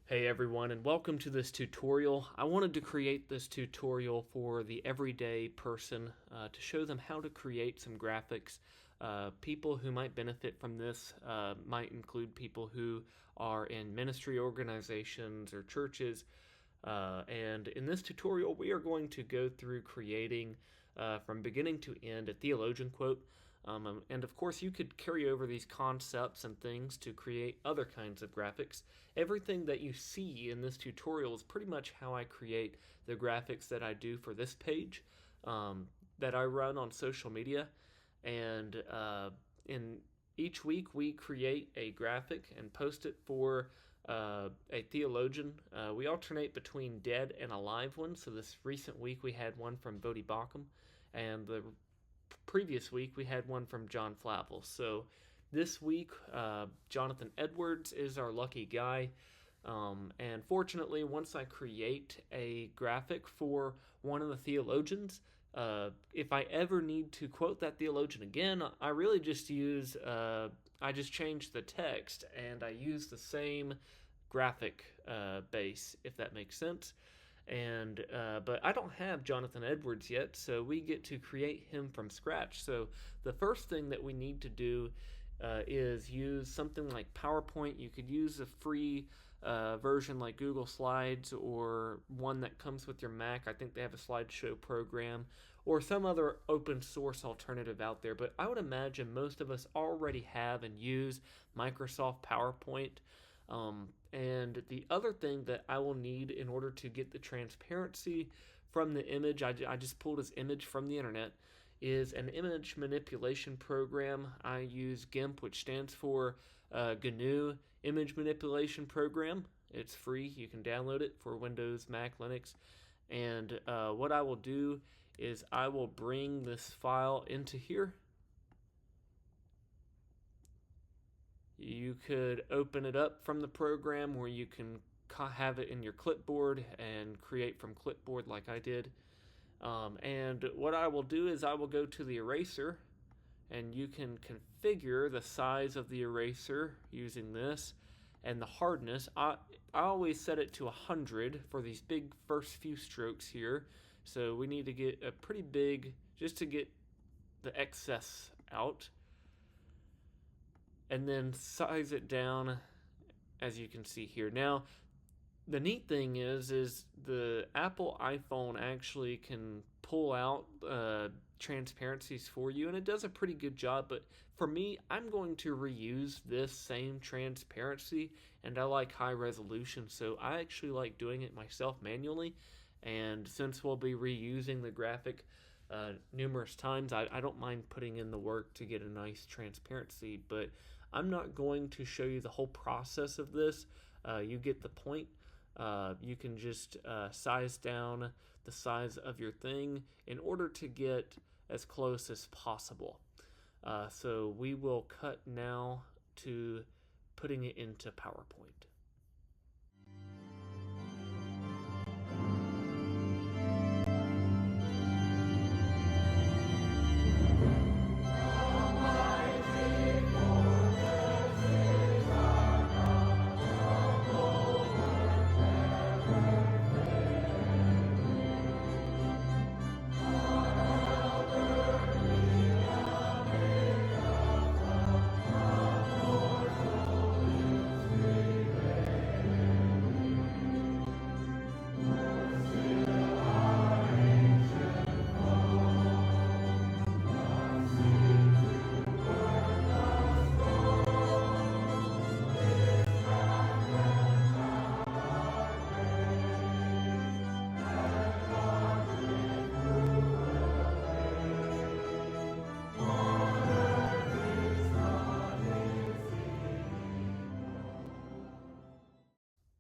Hey everyone, and welcome to this tutorial. I wanted to create this tutorial for the everyday person to show them how to create some graphics. People who might benefit from this might include people who are in ministry organizations or churches. And in this tutorial, we are going to go through creating from beginning to end a theologian quote. And of course, you could carry over these concepts and things to create other kinds of graphics. Everything that you see in this tutorial is pretty much how I create the graphics that I do for this page that I run on social media. And in each week, we create a graphic and post it for a theologian. We alternate between dead and alive ones. So this recent week, we had one from Bodie Baucham, and the previous week we had one from John Flavel. So this week Jonathan Edwards is our lucky guy, and fortunately once I create a graphic for one of the theologians, if I ever need to quote that theologian again, I really just use I just change the text and I use the same graphic base, if that makes sense. And but I don't have Jonathan Edwards yet, so we get to create him from scratch. So the first thing that we need to do is use something like PowerPoint. You could use a free version like Google Slides, or one that comes with your Mac. I think they have a slideshow program, or some other open source alternative out there. But I would imagine most of us already have and use Microsoft PowerPoint. And the other thing that I will need in order to get the transparency from the image, I just pulled this image from the internet, is an image manipulation program. I use GIMP, which stands for GNU Image Manipulation Program. It's free. You can download it for Windows, Mac, Linux. And what I will do is I will bring this file into here. You could open it up from the program, where you can have it in your clipboard and create from clipboard like I did. And what I will do is I will go to the eraser, and you can configure the size of the eraser using this, and the hardness. I always set it to 100 for these big first few strokes here. So we need to get a pretty big, just to get the excess out. And then size it down, as you can see here. Now, the neat thing is the Apple iPhone actually can pull out transparencies for you, and it does a pretty good job. But for me, I'm going to reuse this same transparency, and I like high resolution, so I actually like doing it myself manually. And since we'll be reusing the graphic numerous times, I don't mind putting in the work to get a nice transparency. But I'm not going to show you the whole process of this. You get the point. You can just size down the size of your thing in order to get as close as possible. So we will cut now to putting it into PowerPoint.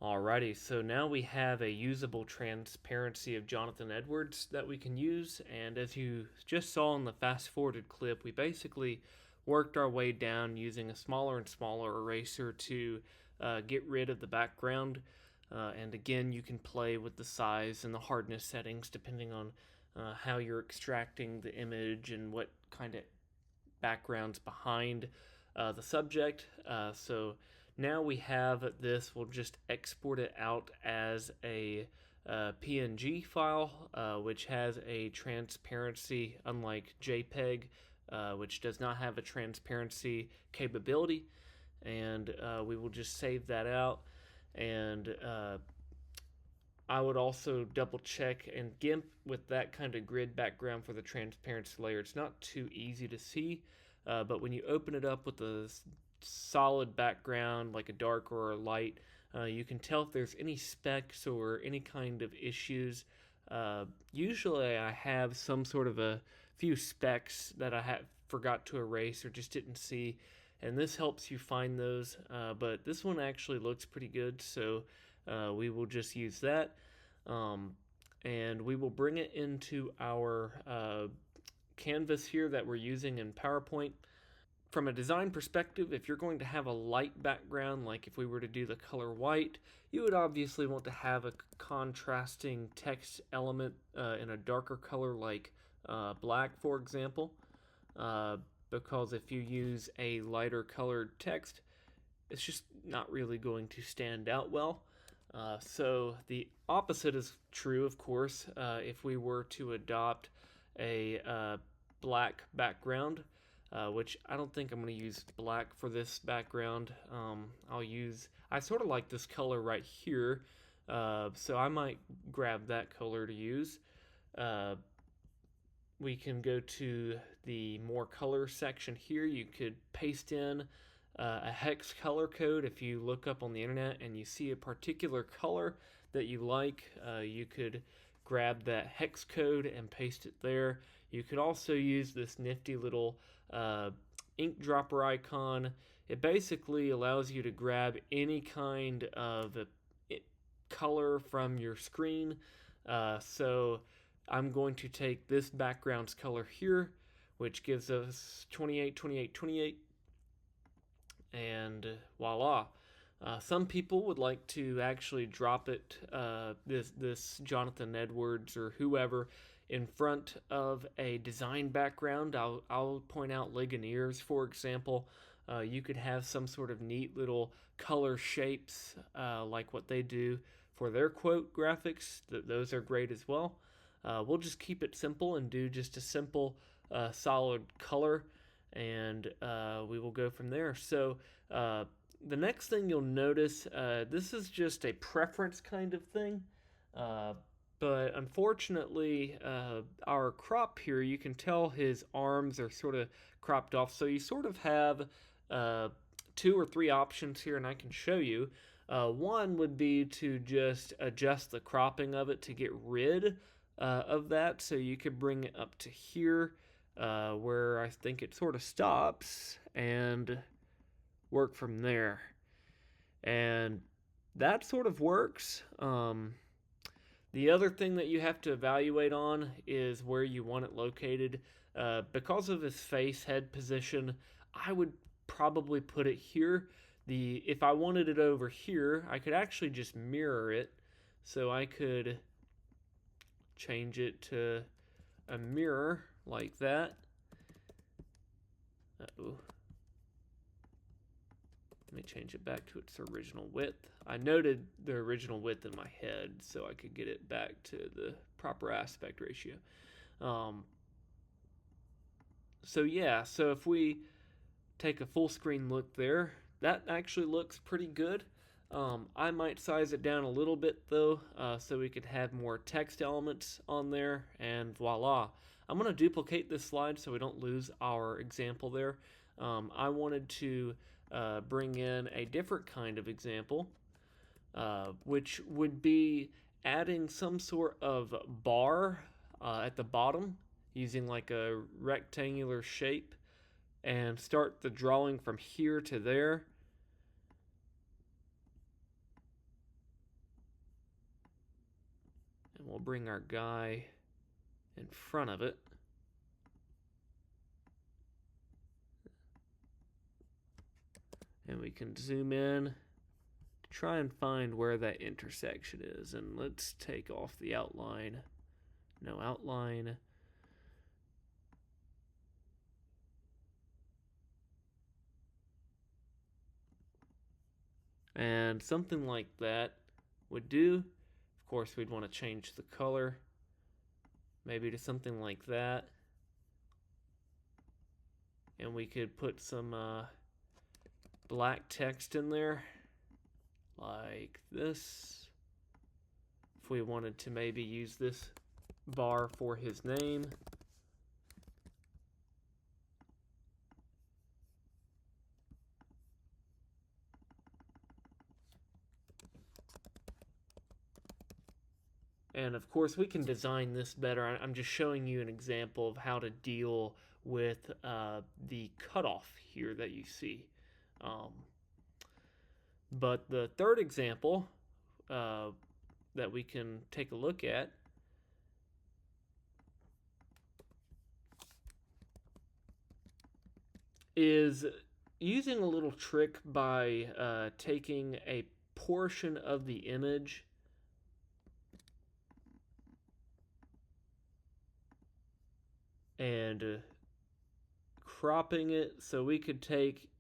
Alrighty, so now we have a usable transparency of Jonathan Edwards that we can use, and as you just saw in the fast-forwarded clip, we basically worked our way down using a smaller and smaller eraser to get rid of the background. And again, you can play with the size and the hardness settings depending on how you're extracting the image and what kind of background's behind the subject. So Now we have this, we'll just export it out as a PNG file, which has a transparency, unlike JPEG, which does not have a transparency capability. And we will just save that out. And I would also double check, and GIMP with that kind of grid background for the transparency layer, it's not too easy to see, but when you open it up with a solid background like a dark or a light, you can tell if there's any specks or any kind of issues. Usually I have some sort of a few specks that I forgot to erase or just didn't see, and this helps you find those, but this one actually looks pretty good, so we will just use that, and we will bring it into our canvas here that we're using in PowerPoint. From a design perspective, if you're going to have a light background, like if we were to do the color white, you would obviously want to have a contrasting text element in a darker color like black, for example, because if you use a lighter colored text, it's just not really going to stand out well. So the opposite is true, of course. If we were to adopt a black background, which I don't think I'm going to use black for this background. I sort of like this color right here, so I might grab that color to use. We can go to the more color section here. You could paste in a hex color code. If you look up on the internet and you see a particular color that you like, you could grab that hex code and paste it there. You could also use this nifty little ink dropper icon. It basically allows you to grab any kind of color from your screen. So I'm going to take this background's color here, which gives us 28, 28, 28, and voila. Some people would like to actually drop it, this Jonathan Edwards or whoever, in front of a design background. I'll point out Ligoniers, for example. You could have some sort of neat little color shapes like what they do for their quote graphics. Those are great as well. We'll just keep it simple and do just a simple solid color, and we will go from there. So the next thing you'll notice, this is just a preference kind of thing. But unfortunately, our crop here, you can tell his arms are sort of cropped off. So you sort of have 2 or 3 options here, and I can show you. One would be to just adjust the cropping of it to get rid of that. So you could bring it up to here, where I think it sort of stops, and work from there. And that sort of works. The other thing that you have to evaluate on is where you want it located. Because of his face head position, I would probably put it here. If I wanted it over here, I could actually just mirror it. So I could change it to a mirror like that. Uh-oh. Let me change it back to its original width. I noted the original width in my head so I could get it back to the proper aspect ratio. So yeah, so if we take a full screen look there, that actually looks pretty good. I might size it down a little bit though, so we could have more text elements on there, and voila. I'm going to duplicate this slide so we don't lose our example there. I wanted to bring in a different kind of example, which would be adding some sort of bar at the bottom using like a rectangular shape, and start the drawing from here to there. And we'll bring our guy in front of it. And we can zoom in to try and find where that intersection is. And let's take off the outline. No outline. And something like that would do. Of course, we'd want to change the color, maybe to something like that. And we could put some black text in there, like this. If we wanted to maybe use this bar for his name. And of course, we can design this better. I'm just showing you an example of how to deal with the cutoff here that you see. But the third example that we can take a look at is using a little trick by taking a portion of the image and cropping it so we could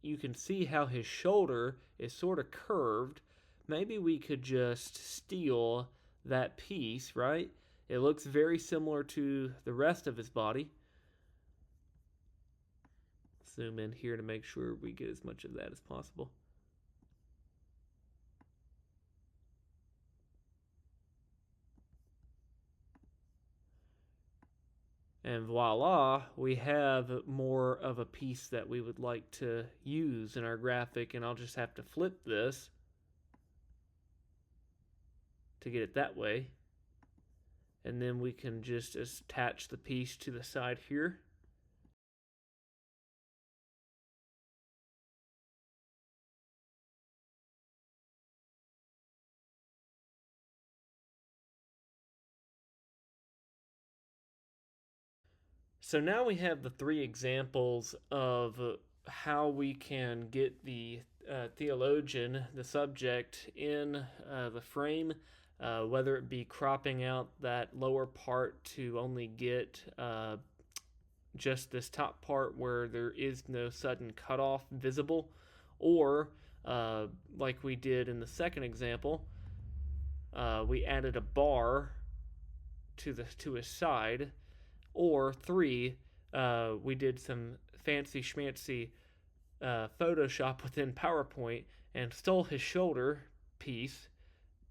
you can see how his shoulder is sort of curved. Maybe we could just steal that piece, right? It looks very similar to the rest of his body. Zoom in here to make sure we get as much of that as possible. And voila, we have more of a piece that we would like to use in our graphic, and I'll just have to flip this to get it that way. And then we can just attach the piece to the side here. So now we have the three examples of how we can get the theologian, the subject, in the frame, whether it be cropping out that lower part to only get just this top part where there is no sudden cutoff visible, or like we did in the second example, we added a bar to his side. Or 3, we did some fancy schmancy Photoshop within PowerPoint and stole his shoulder piece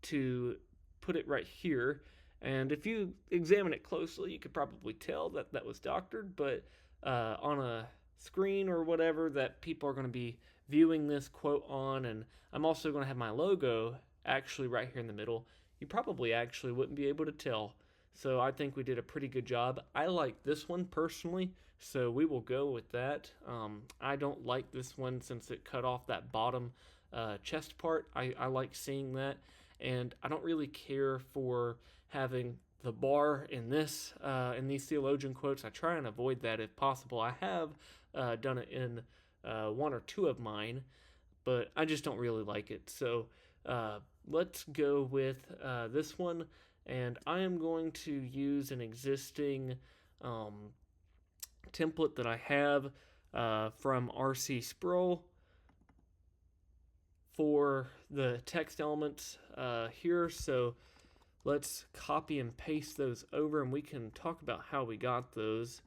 to put it right here. And if you examine it closely, you could probably tell that that was doctored, but on a screen or whatever that people are going to be viewing this quote on, and I'm also going to have my logo actually right here in the middle, you probably actually wouldn't be able to tell. So I think we did a pretty good job. I like this one personally, so we will go with that. I don't like this one since it cut off that bottom chest part. I like seeing that, and I don't really care for having the bar in this in these theologian quotes. I try and avoid that if possible. I have done it in 1 or 2 of mine, but I just don't really like it. So let's go with this one. And I am going to use an existing template that I have from RC Sproul for the text elements here. So let's copy and paste those over, and we can talk about how we got those.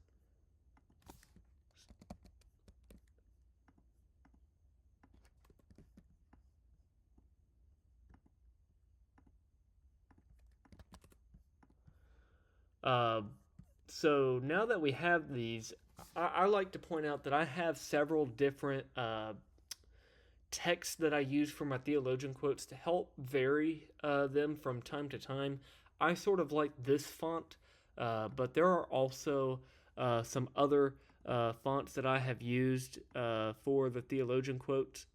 So now that we have these, I like to point out that I have several different texts that I use for my theologian quotes to help vary them from time to time. I sort of like this font, but there are also some other fonts that I have used for the theologian quotes,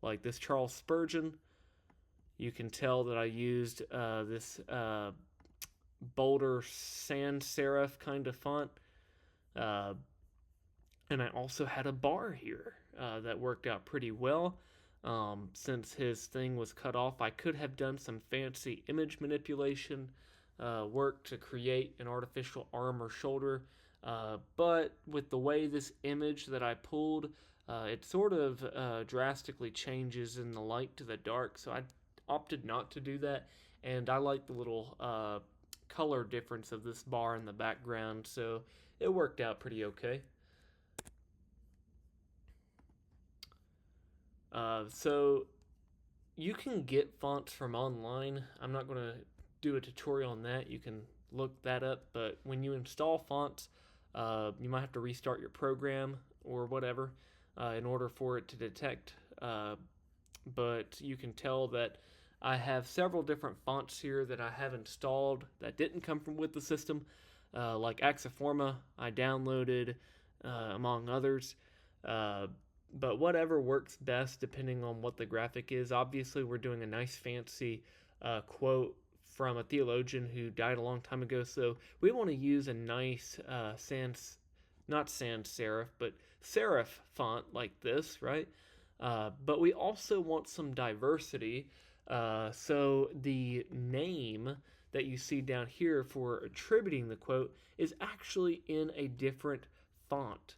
like this Charles Spurgeon. You can tell that I used this bolder sans serif kind of font. And I also had a bar here that worked out pretty well. Since his thing was cut off, I could have done some fancy image manipulation work to create an artificial arm or shoulder. But with the way this image that I pulled It sort of drastically changes in the light to the dark, so I opted not to do that. And I like the little color difference of this bar in the background, so it worked out pretty okay. So you can get fonts from online. I'm not going to do a tutorial on that. You can look that up, but when you install fonts, you might have to restart your program or whatever in order for it to detect. But you can tell that I have several different fonts here that I have installed that didn't come from with the system, like Axiforma I downloaded, among others. But whatever works best depending on what the graphic is. Obviously, we're doing a nice fancy quote from a theologian who died a long time ago, so we want to use a nice not sans serif, but serif font like this, right? But we also want some diversity. So the name that you see down here for attributing the quote is actually in a different font.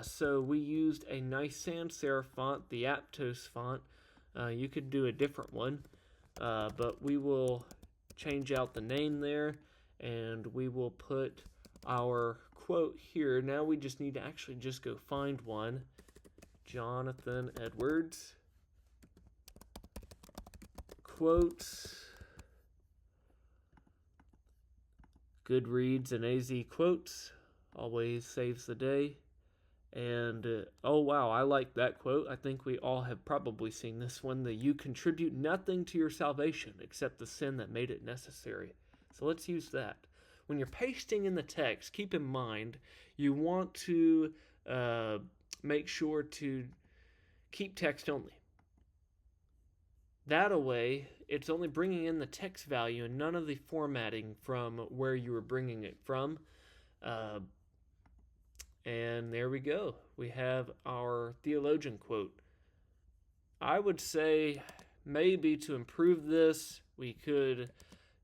So we used a nice sans serif font, the Aptos font. You could do a different one, but we will change out the name there, and we will put our quote here. Now we just need to actually just go find one. Jonathan Edwards. Quotes. Goodreads and AZ quotes. Always saves the day. And, oh wow, I like that quote. I think we all have probably seen this one. The "you contribute nothing to your salvation except the sin that made it necessary." So let's use that. When you're pasting in the text, keep in mind you want to make sure to keep text only. That way, it's only bringing in the text value and none of the formatting from where you were bringing it from. And there we go. We have our theologian quote. I would say maybe to improve this, we could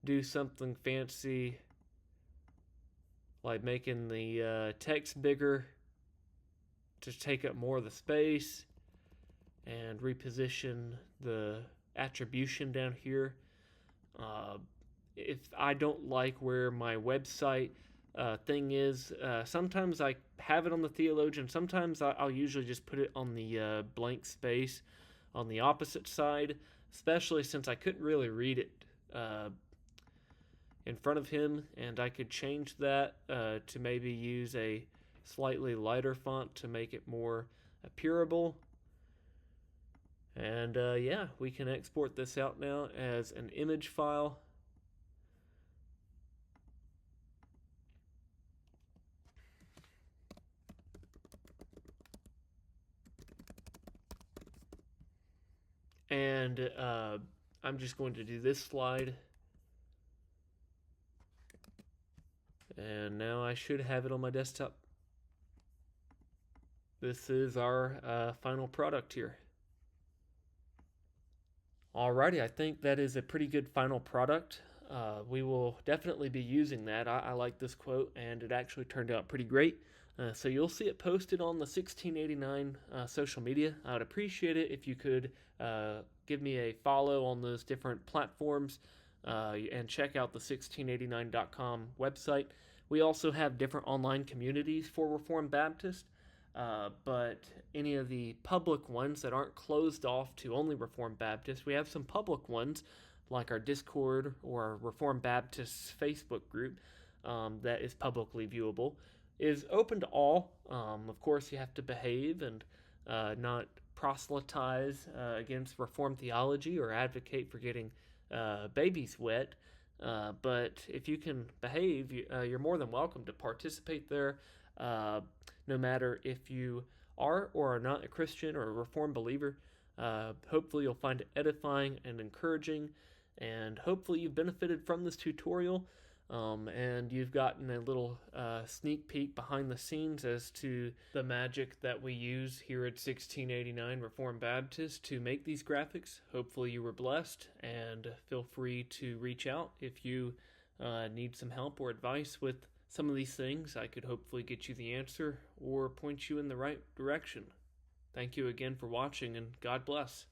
do something fancy like making the text bigger to take up more of the space and reposition the attribution down here. If I don't like where my website thing is, sometimes I have it on the Theologian. Sometimes I'll usually just put it on the blank space on the opposite side, especially since I couldn't really read it in front of him, and I could change that to maybe use a slightly lighter font to make it more appearable. And yeah, we can export this out now as an image file. And I'm just going to do this slide. And now I should have it on my desktop. This is our final product here. Alrighty, I think that is a pretty good final product. We will definitely be using that. I like this quote, and it actually turned out pretty great. So you'll see it posted on the 1689 social media. I would appreciate it if you could give me a follow on those different platforms and check out the 1689.com website. We also have different online communities for Reformed Baptist. But any of the public ones that aren't closed off to only Reformed Baptists, we have some public ones like our Discord or our Reformed Baptist Facebook group that is publicly viewable, is open to all. Of course, you have to behave and not proselytize against Reformed theology or advocate for getting babies wet. But if you can behave, you're more than welcome to participate there. No matter if you are or are not a Christian or a Reformed believer. Hopefully you'll find it edifying and encouraging, and hopefully you've benefited from this tutorial, and you've gotten a little sneak peek behind the scenes as to the magic that we use here at 1689 Reformed Baptist to make these graphics. Hopefully you were blessed, and feel free to reach out if you need some help or advice with some of these things. I could hopefully get you the answer or point you in the right direction. Thank you again for watching, and God bless.